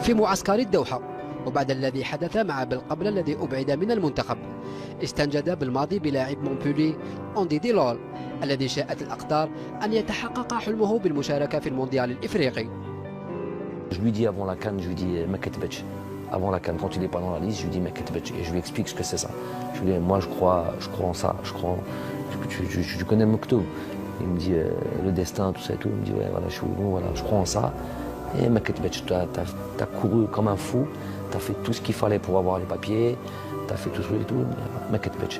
في معسكر الدوحة. وبعد الذي حدث مع بالقبل الذي أبعد من المنتخب، استنجد بالماضي بلاعب مونبولي أوندي ديلول الذي شاءت الأقدار أن يتحقق حلمه بالمشاركة في المونديال الإفريقي. Je lui dis avant la CAN, je lui dis Maketbech. Avant la CAN, quand il n'est pas dans la liste, je lui dis Maketbech et je lui explique ce que c'est ça. Je lui dis moi je crois en ça, je crois. Tu connais Mokhtou? Il me dit le destin, tout ça et tout. Il me dit ouais voilà je crois en ça. Et Maketbech, t'as couru comme un fou, t'as fait tout ce qu'il fallait pour avoir les papiers, t'as fait tout ce et tout. Maketbech.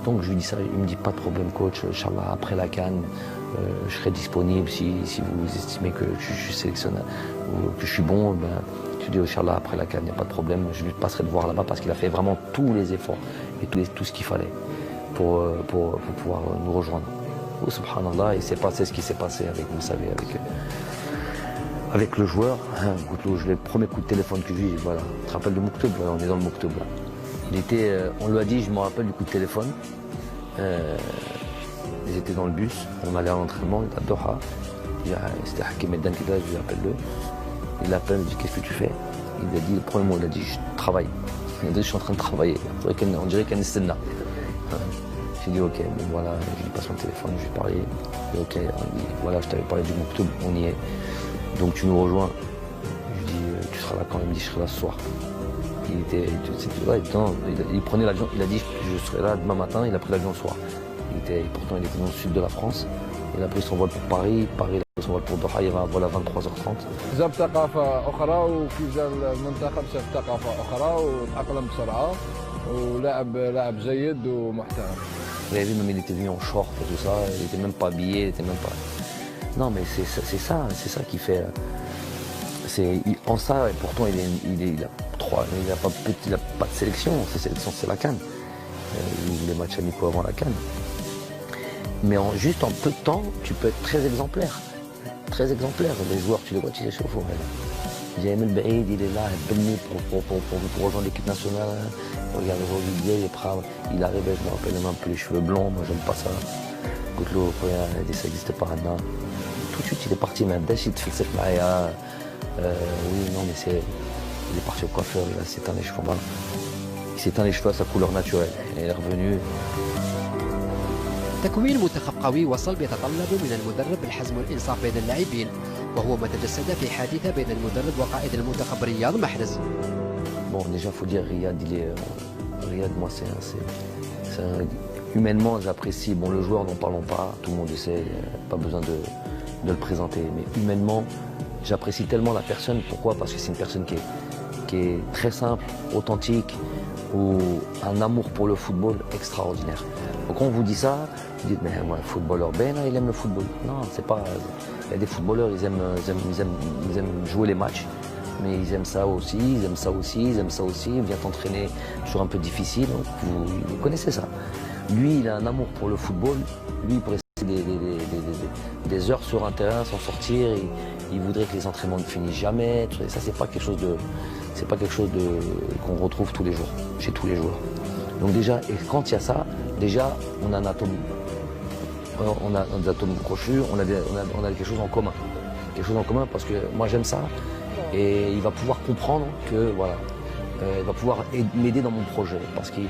Donc je lui dis ça, il me dit pas de problème coach, Inch'Allah après la CAN, je serai disponible si vous estimez que je suis sélectionneur ou que je suis bon, ben, je dis Inch'Allah après la CAN, il n'y a pas de problème, je lui passerai de voir là-bas parce qu'il a fait vraiment tous les efforts et tout ce qu'il fallait pour pouvoir nous rejoindre. Oh, subhanallah, il s'est passé ce qui s'est passé avec, vous savez, avec le joueur. Le premier coup de téléphone que j'ai eu, voilà, tu te rappelles de Mouktoub, on est dans le Mouktoub là. On lui a dit, je me rappelle du coup de téléphone, ils étaient dans le bus, on allait à l'entraînement, il était à Doha, c'était Hakim Meddan qui était là, je lui appelle-le, il l'appelle, il dit qu'est-ce que tu fais? Il a dit, le premier mot, il a dit je travaille, il a dit je suis en train de travailler, on dirait qu'il y a une scène là. J'ai dit ok, bon voilà, je lui passe mon téléphone, je lui ai parlé, il dit ok, il dit, voilà, je t'avais parlé du Mouktoub, on y est, donc tu nous rejoins. Je lui dis tu seras là quand? Il me dit je serai là ce soir. Il prenait l'avion, il a dit je serai là demain matin, il a pris l'avion le soir. Pourtant il était dans le sud de la France, il a pris son vol pour Paris, il a pris son vol pour Doha, il y avait un vol à 23h30. جاب ثقافة أخرى وكي جا المنتخب شاف ثقافة أخرى وتأقلم بسرعة لاعب جيد ومحترم. Vous avez vu, même il était venu en short et tout ça, il était même pas habillé, il était même pas... Non mais c'est ça qui fait... En ça, et pourtant il n'a pas de sélection, ses sélections c'est la CAN. Les matchs amicaux avant la CAN. Mais juste en peu de temps, tu peux être très exemplaire. Très exemplaire. Les joueurs, tu les vois, tu les chauffes. Jamel Baïd, il est là, pour rejoindre l'équipe nationale. Regarde aujourd'hui, il arrive, je me rappelle même un peu les cheveux blonds, moi j'aime pas ça. Goutlo, il dit ça n'existe pas, Anna. Tout de suite, il est parti, même Dachit, Filsef Maria. Oui, non, mais il est parti au coiffeur, il s'est éteint les cheveux. Voilà. Il s'est éteint les cheveux à sa couleur naturelle. Et il est revenu. تكوين منتخب قوي وصل بيتطلب من المدرب الحزم والإنصاف بين اللاعبين، وهو ما تجسد في حادثة بين المدرب وقائد المنتخب رياض محرز. Bon, déjà, il faut dire, Riyad, moi, humainement, j'apprécie. Bon, le joueur, n'en parlons pas, tout le monde le sait, pas besoin de le présenter. Mais humainement, j'apprécie tellement la personne. Pourquoi? Parce que c'est une personne qui est très simple, authentique, ou un amour pour le football extraordinaire. Donc quand on vous dit ça, vous dites mais moi, le footballeur, ben il aime le football. Non, c'est pas. Il y a des footballeurs, ils aiment jouer les matchs, mais ils aiment ça aussi, ils aiment ça aussi, ils aiment ça aussi. Ils viennent t'entraîner sur un peu difficile. Donc vous connaissez ça. Lui, il a un amour pour le football. Lui, il pourrait rester des heures sur un terrain sans sortir. Il voudrait que les entraînements ne finissent jamais. Et ça, c'est pas quelque chose qu'on retrouve tous les jours, chez tous les joueurs. Donc déjà, et quand il y a ça, déjà, on a des atomes crochus, on a quelque chose en commun. Quelque chose en commun parce que moi j'aime ça et il va pouvoir comprendre que voilà, il va pouvoir m'aider dans mon projet parce qu'il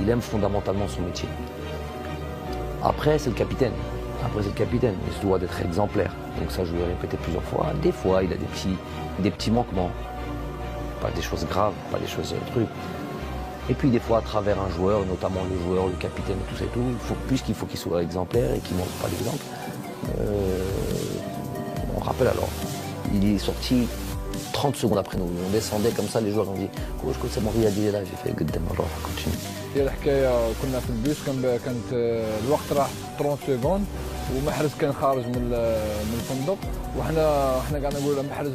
aime fondamentalement son métier. Après, c'est le capitaine. Il se doit d'être exemplaire. Donc ça, je lui ai répété plusieurs fois. Des fois, il a des petits manquements. Pas des choses graves, pas des choses trucs. Et puis des fois, à travers un joueur, notamment le joueur, le capitaine, tout ça et tout, puisqu'il faut qu'il soit exemplaire et qu'il ne montre pas l'exemple. On rappelle alors, il est sorti 30 secondes après nous. On descendait comme ça, les joueurs ont dit « Coach, c'est mon Riyad, il est là ». J'ai fait « Goddam, alors continue ». هي الحكايه كنا في البيس كانت الوقت راح 30 سكوند ومحرز كان خارج من الفندق وحنا قاعدين نقول محرز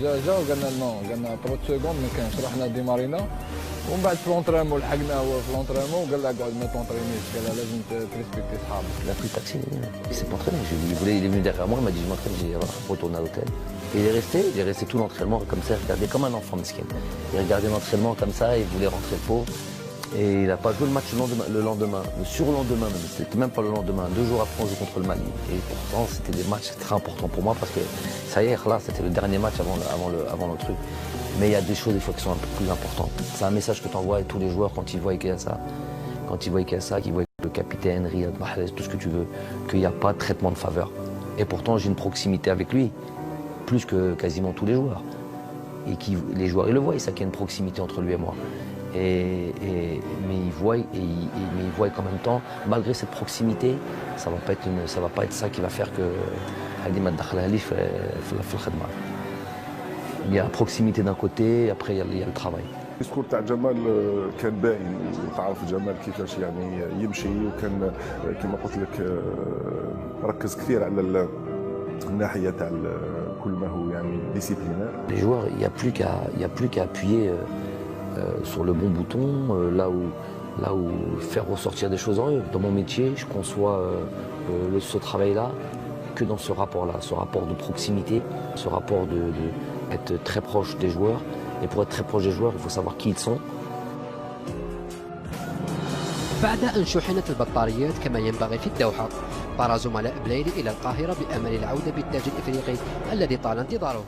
جا وقالنا نو قالنا 30 سكوند ما كانش رحنا ديمارينا ومن بعد في لونترينمون لحقنا هو في لونترينمون وقال له قعد ما تونطرينيش قال له لازم تريسبكتي صحابك. Il a pris le taxi, il s'est pas entraîné. Il est venu derrière moi, il m'a dit je m'entraîne, j'ai retourné à l'hôtel. Et il est resté tout l'entraînement comme ça, il regardait comme un enfant mesquin. Il regardait l'entraînement comme ça, il voulait rentrer le pot. Et il n'a pas joué le match le lendemain, le surlendemain même, c'était même pas le lendemain, 2 jours après on joue contre le Mali. Et pourtant c'était des matchs très importants pour moi parce que ça y est, là c'était le dernier match avant le truc. Mais il y a des choses des fois qui sont un peu plus importantes. C'est un message que tu envoies à tous les joueurs quand ils voient qu'il y a ça. Quand ils voient qu'il y a ça, qu'ils voient le capitaine, Riyad Mahrez, tout ce que tu veux, qu'il n'y a pas de traitement de faveur. Et pourtant j'ai une proximité avec lui, plus que quasiment tous les joueurs. Et les joueurs ils le voient, ils savent qu'il y a une proximité entre lui et moi. Mais ils voient qu'en même temps, malgré cette proximité, ça va pas être ça qui va faire que il y a la proximité d'un côté, après il y a le travail. الديسكور تاع جمال كان باين وتعرف جمال كيفاش يعني يمشي وكان كما قلت لك ركز كثير على الناحيه تاع كل ما هو يعني ديسيبلينير. Les joueurs, il y a plus qu'à appuyer sur le bon bouton, là où faire ressortir des choses en eux. Dans mon métier, je conçois ce travail-là que dans ce rapport-là, ce rapport de proximité, ce rapport d'être très proche des joueurs. Et pour être très proche des joueurs, il faut savoir qui ils sont. بعد أن شحنت البطاريات كما ينبغي في الدوحة، طار زملاء بلايلي إلى القاهرة بأمل العودة بالتاج الإفريقي الذي طال انتظاره.